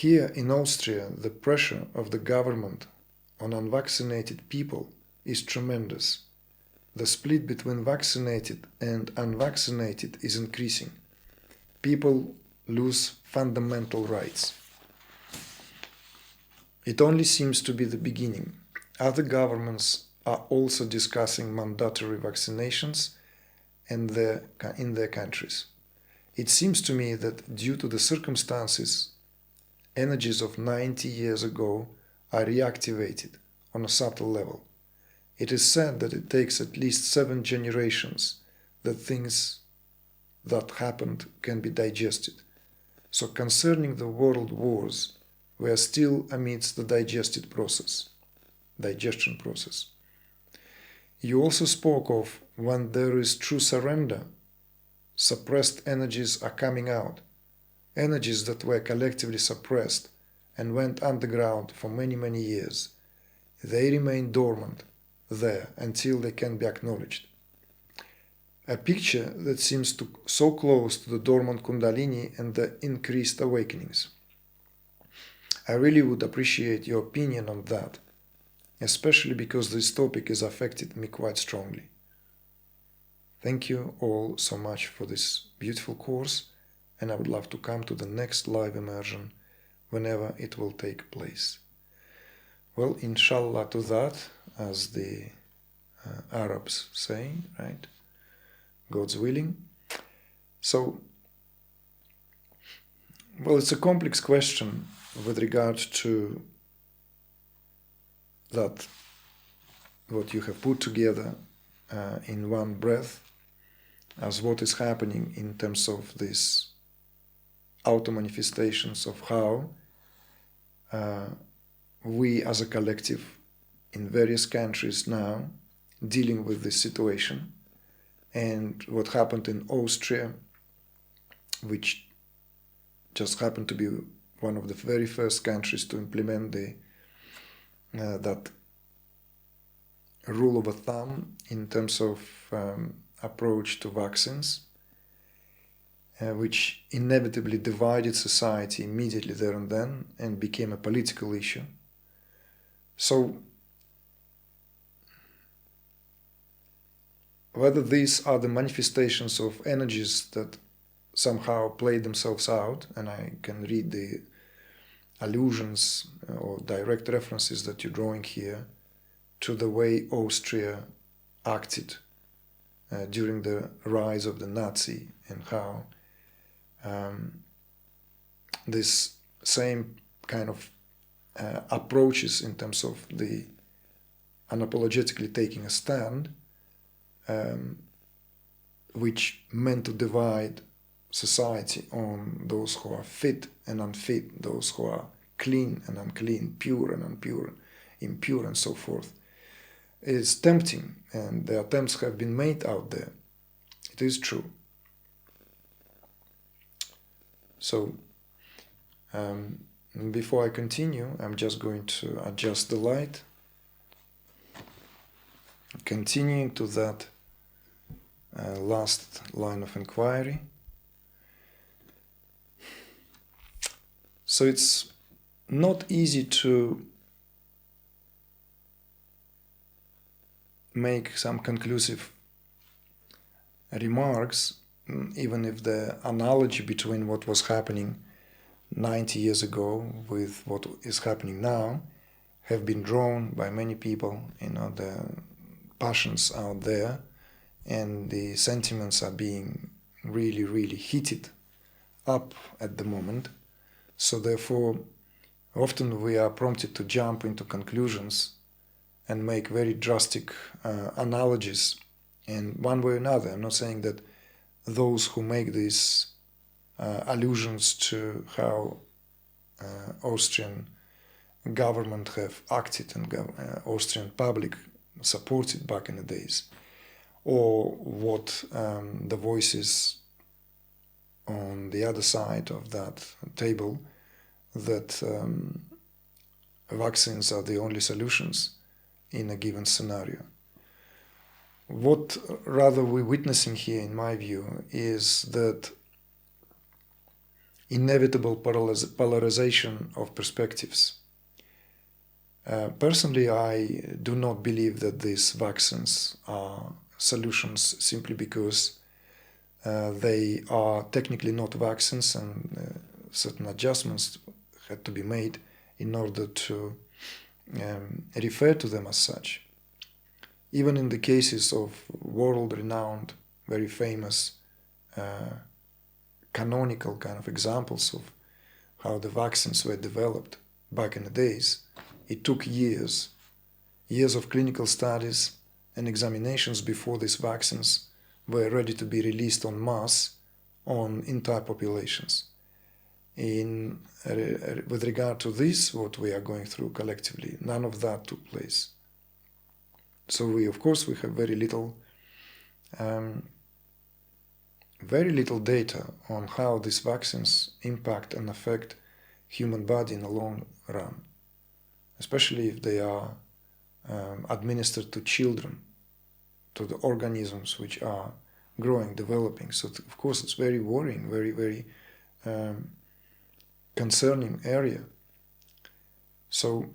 Here in Austria, the pressure of the government on unvaccinated people is tremendous. The split between vaccinated and unvaccinated is increasing. People lose fundamental rights. It only seems to be the beginning. Other governments are also discussing mandatory vaccinations in their countries. It seems to me that due to the circumstances, energies of 90 years ago are reactivated on a subtle level. It is said that it takes at least 7 generations that things that happened can be digested. So concerning the world wars, we are still amidst the digestion process. You also spoke of when there is true surrender, suppressed energies are coming out, energies that were collectively suppressed and went underground for many, many years. They remain dormant there until they can be acknowledged. A picture that seems so close to the dormant Kundalini and the increased awakenings. I really would appreciate your opinion on that, especially because this topic has affected me quite strongly. Thank you all so much for this beautiful course, and I would love to come to the next live immersion whenever it will take place. Well, inshallah to that, as the Arabs say, right? God's willing. So, well, it's a complex question with regard to that, what you have put together in one breath, as what is happening in terms of these auto-manifestations of how we as a collective in various countries now dealing with this situation, and what happened in Austria, which just happened to be one of the very first countries to implement that rule of thumb in terms of approach to vaccines, which inevitably divided society immediately there and then and became a political issue. So, whether these are the manifestations of energies that somehow play themselves out, and I can read the allusions or direct references that you're drawing here to the way Austria acted during the rise of the Nazi, and how this same kind of approaches in terms of the unapologetically taking a stand, which meant to divide society on those who are fit and unfit, those who are clean and unclean, pure and impure, impure and so forth, is tempting, and the attempts have been made out there. It is true. So, before I continue, I'm just going to adjust the light, continuing to that last line of inquiry. So it's not easy to make some conclusive remarks, even if the analogy between what was happening 90 years ago with what is happening now have been drawn by many people. You know, the passions out there and the sentiments are being really, really heated up at the moment. So therefore, often we are prompted to jump into conclusions and make very drastic analogies in one way or another. I'm not saying that those who make these allusions to how Austrian government have acted and Austrian public supported back in the days, or what the voices on the other side of that table, that vaccines are the only solutions in a given scenario. What rather we're witnessing here, in my view, is that inevitable polarization of perspectives. Personally, I do not believe that these vaccines are solutions simply because they are technically not vaccines, and certain adjustments had to be made in order to refer to them as such. Even in the cases of world-renowned, very famous, canonical kind of examples of how the vaccines were developed back in the days, it took years of clinical studies and examinations before these vaccines were ready to be released en masse on entire populations. With regard to this, what we are going through collectively, none of that took place. So we have very little data on how these vaccines impact and affect human body in the long run, especially if they are administered to children, to the organisms which are growing, developing. So of course it's very worrying, very concerning area. So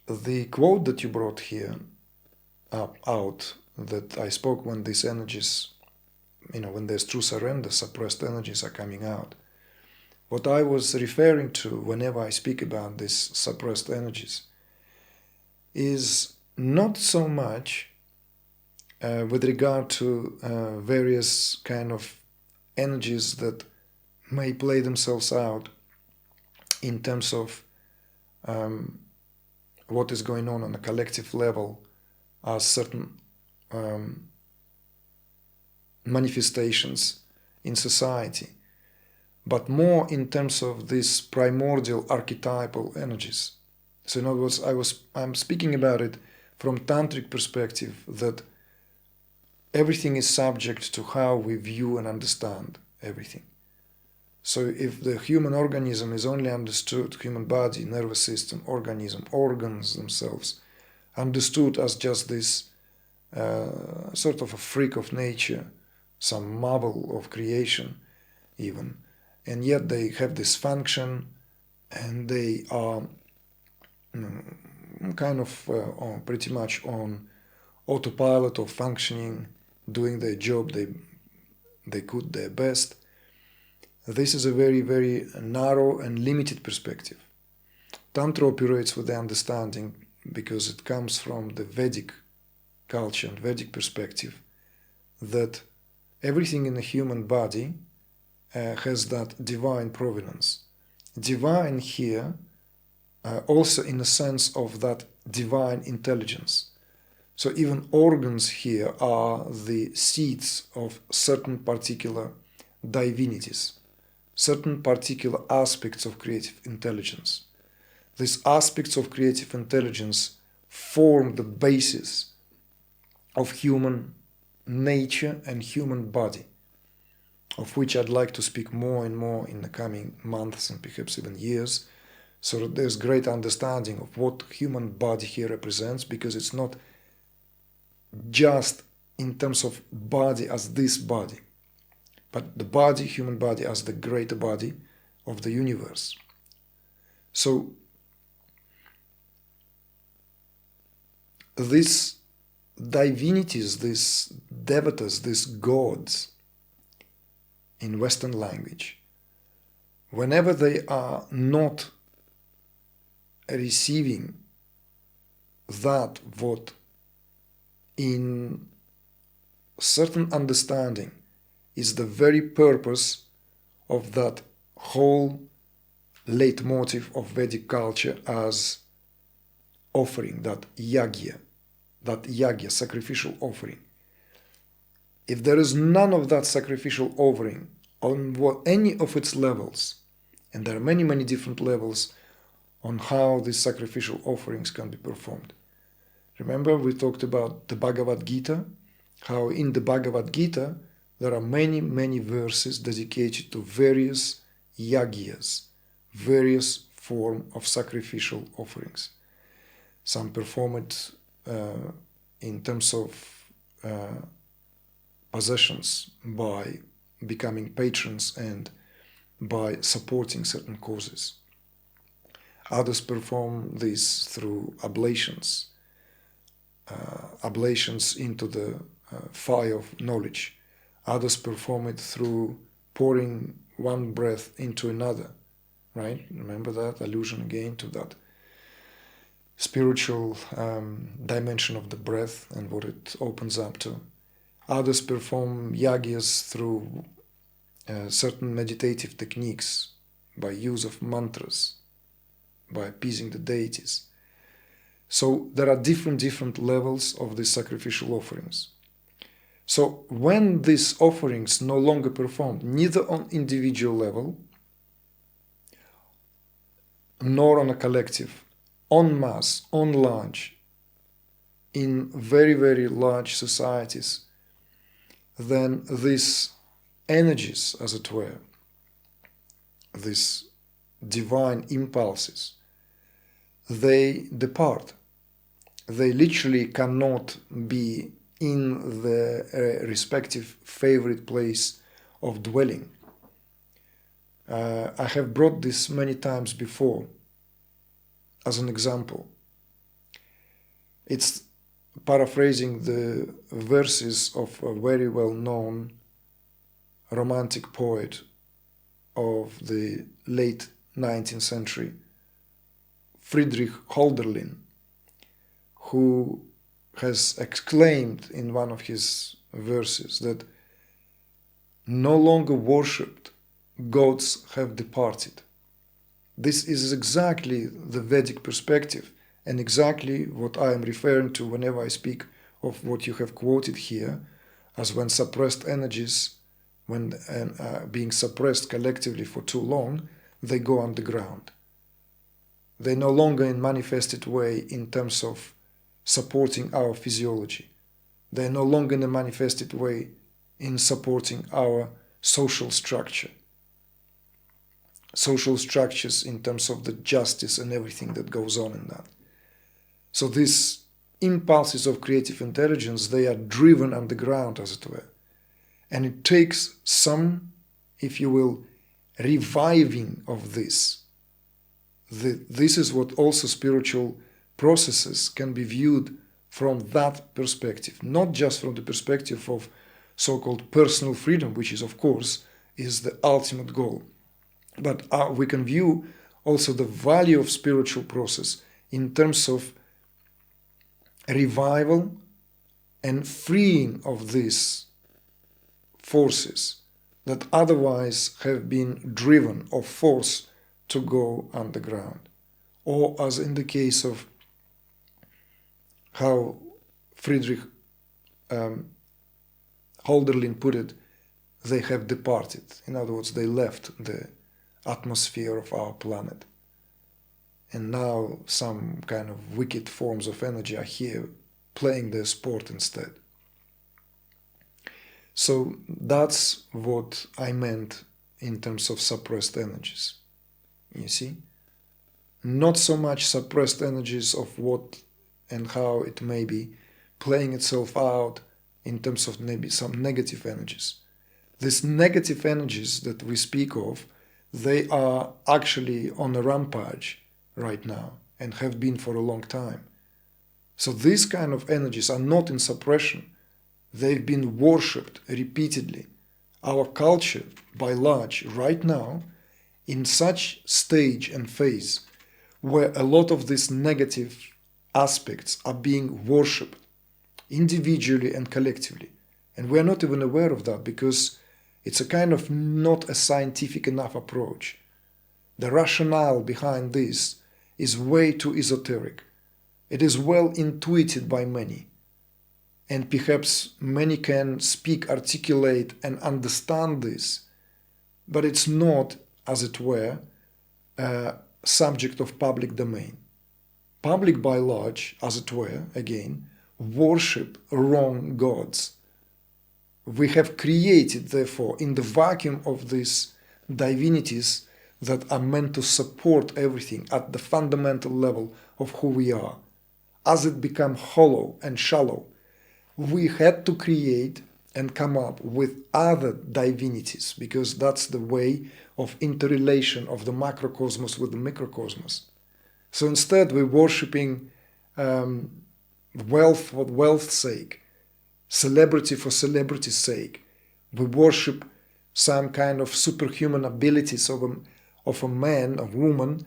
the quote that you brought here out, that I spoke when these energies, when there's true surrender, suppressed energies are coming out. What I was referring to whenever I speak about these suppressed energies is not so much with regard to various kind of energies that may play themselves out in terms of what is going on a collective level as certain manifestations in society, but more in terms of these primordial archetypal energies. So in other words, I'm speaking about it from Tantric perspective, that everything is subject to how we view and understand everything. So if the human organism is only understood, human body, nervous system, organism, organs themselves, understood as just this sort of a freak of nature, some marvel of creation even, and yet they have this function, and they are kind of pretty much on autopilot of functioning, doing their job, they could their best. This is a very, very narrow and limited perspective. Tantra operates with the understanding, because it comes from the Vedic culture and Vedic perspective, that everything in the human body has that divine provenance. Divine here also in the sense of that divine intelligence. So even organs here are the seeds of certain particular divinities, certain particular aspects of creative intelligence. These aspects of creative intelligence form the basis of human nature and human body, of which I'd like to speak more and more in the coming months and perhaps even years, so that there's great understanding of what human body here represents, because it's not just in terms of body as this body, but the body, human body, as the greater body of the universe. So these divinities, these devatas, these gods in Western language, whenever they are not receiving that what in certain understanding is the very purpose of that whole leitmotif of Vedic culture as offering, that yagya, sacrificial offering. If there is none of that sacrificial offering on any of its levels, and there are many, many different levels on how these sacrificial offerings can be performed. Remember, we talked about the Bhagavad Gita, how in the Bhagavad Gita there are many, many verses dedicated to various yagyas, various form of sacrificial offerings. Some perform it in terms of possessions by becoming patrons and by supporting certain causes. Others perform this through ablations, ablations into the fire of knowledge. Others perform it through pouring one breath into another, right? Remember that allusion again to that spiritual dimension of the breath and what it opens up to. Others perform yagyas through certain meditative techniques by use of mantras, by appeasing the deities. So there are different levels of these sacrificial offerings. So when these offerings no longer performed, neither on individual level nor on a collective, en masse, en large, in very large societies, then these energies, as it were, these divine impulses, they depart. They literally cannot be in the respective favorite place of dwelling. I have brought this many times before as an example. It's paraphrasing the verses of a very well-known romantic poet of the late 19th century, Friedrich Hölderlin, who has exclaimed in one of his verses that no longer worshipped, gods have departed. This is exactly the Vedic perspective and exactly what I am referring to whenever I speak of what you have quoted here, as when suppressed energies, when being suppressed collectively for too long, they go underground. They no longer in manifested way in terms of supporting our physiology. They're no longer in a manifested way in supporting our social structure. Social structures in terms of the justice and everything that goes on in that. So these impulses of creative intelligence, they are driven underground, as it were. And it takes some, if you will, reviving of this. This is what also spiritual processes can be viewed from that perspective, not just from the perspective of so-called personal freedom, which is, of course, is the ultimate goal. But we can view also the value of spiritual process in terms of revival and freeing of these forces that otherwise have been driven or forced to go underground. Or as in the case of how Friedrich Hölderlin put it, they have departed. In other words, they left the atmosphere of our planet. And now some kind of wicked forms of energy are here playing their sport instead. So that's what I meant in terms of suppressed energies. You see? Not so much suppressed energies of what and how it may be playing itself out in terms of maybe some negative energies. These negative energies that we speak of, they are actually on a rampage right now and have been for a long time. So these kind of energies are not in suppression. They've been worshipped repeatedly. Our culture, by large, right now, in such stage and phase where a lot of these negative aspects are being worshipped individually and collectively. And we're not even aware of that because it's a kind of not a scientific enough approach. The rationale behind this is way too esoteric. It is well intuited by many. And perhaps many can speak, articulate, and understand this. But it's not, as it were, a subject of public domain. Public by large, as it were, again, worship wrong gods. We have created, therefore, in the vacuum of these divinities that are meant to support everything at the fundamental level of who we are. As it becomes hollow and shallow, we had to create and come up with other divinities, because that's the way of interrelation of the macrocosmos with the microcosmos. So instead we're worshipping wealth for wealth's sake, celebrity for celebrity's sake. We worship some kind of superhuman abilities of a man, of woman,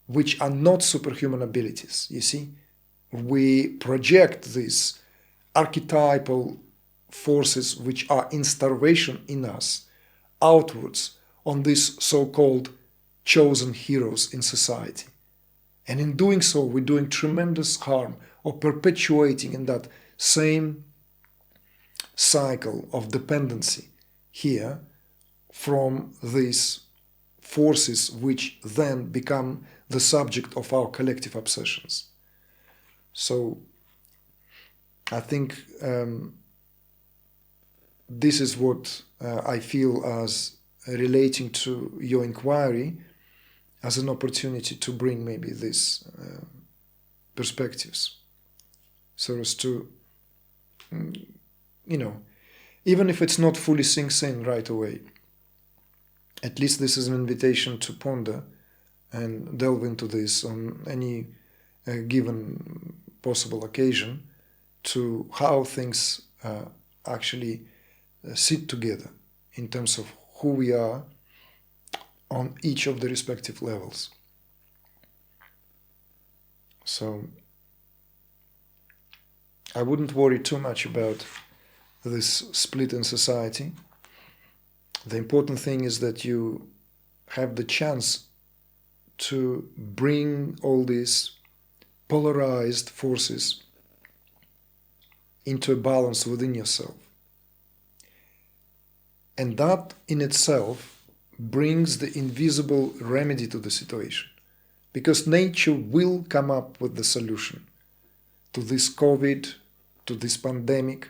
which are not superhuman abilities, you see. We project these archetypal forces which are in starvation in us outwards on these so-called chosen heroes in society. And in doing so, we're doing tremendous harm, or perpetuating in that same cycle of dependency here from these forces which then become the subject of our collective obsessions. So I think this is what I feel as relating to your inquiry, as an opportunity to bring maybe these perspectives, so as to, even if it's not fully sinks in right away, at least this is an invitation to ponder and delve into this on any given possible occasion, to how things actually sit together in terms of who we are on each of the respective levels. So I wouldn't worry too much about this split in society. The important thing is that you have the chance to bring all these polarized forces into a balance within yourself. And that in itself brings the invisible remedy to the situation, because nature will come up with the solution to this COVID, to this pandemic.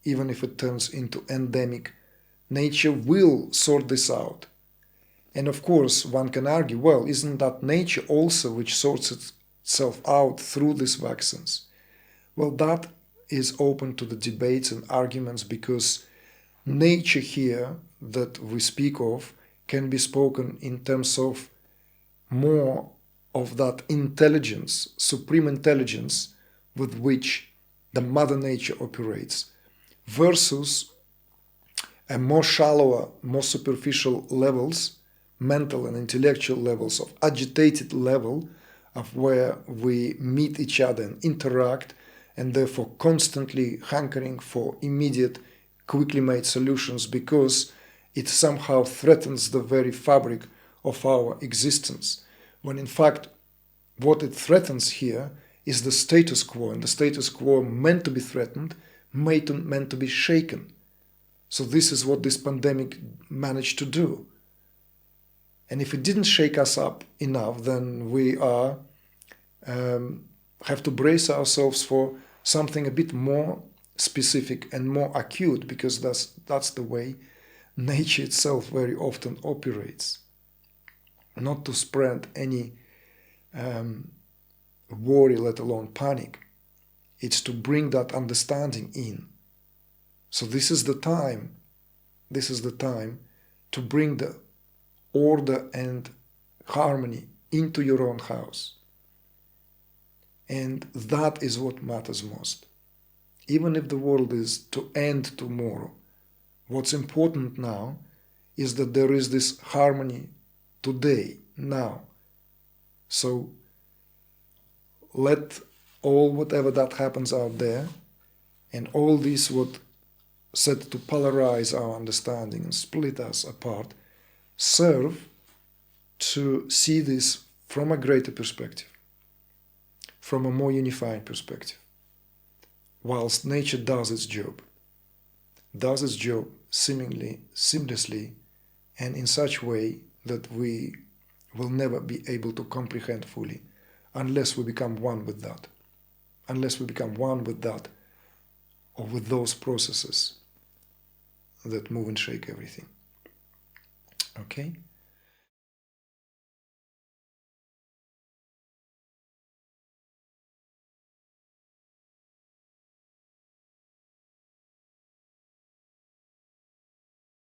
Even if it turns into endemic, nature will sort this out. And of course, one can argue, well, isn't that nature also which sorts itself out through these vaccines? Well, that is open to the debates and arguments, because nature here that we speak of can be spoken in terms of more of that intelligence, supreme intelligence with which the Mother Nature operates, versus a more shallower, more superficial levels, mental and intellectual levels of agitated level, of where we meet each other and interact, and therefore constantly hankering for immediate, quickly made solutions, because it somehow threatens the very fabric of our existence, when in fact what it threatens here is the status quo, and the status quo meant to be threatened, meant to be shaken. So this is what this pandemic managed to do. And if it didn't shake us up enough, then we have to brace ourselves for something a bit more specific and more acute, because that's the way nature itself very often operates. Not to spread any worry, let alone panic. It's to bring that understanding in. So this is the time to bring the order and harmony into your own house. And that is what matters most. Even if the world is to end tomorrow, what's important now is that there is this harmony today, now. So let all whatever that happens out there, and all this what said to polarize our understanding and split us apart, serve to see this from a greater perspective, from a more unified perspective, whilst nature does its job seemingly seamlessly, and in such way that we will never be able to comprehend fully, unless we become one with that, or with those processes that move and shake everything. Okay?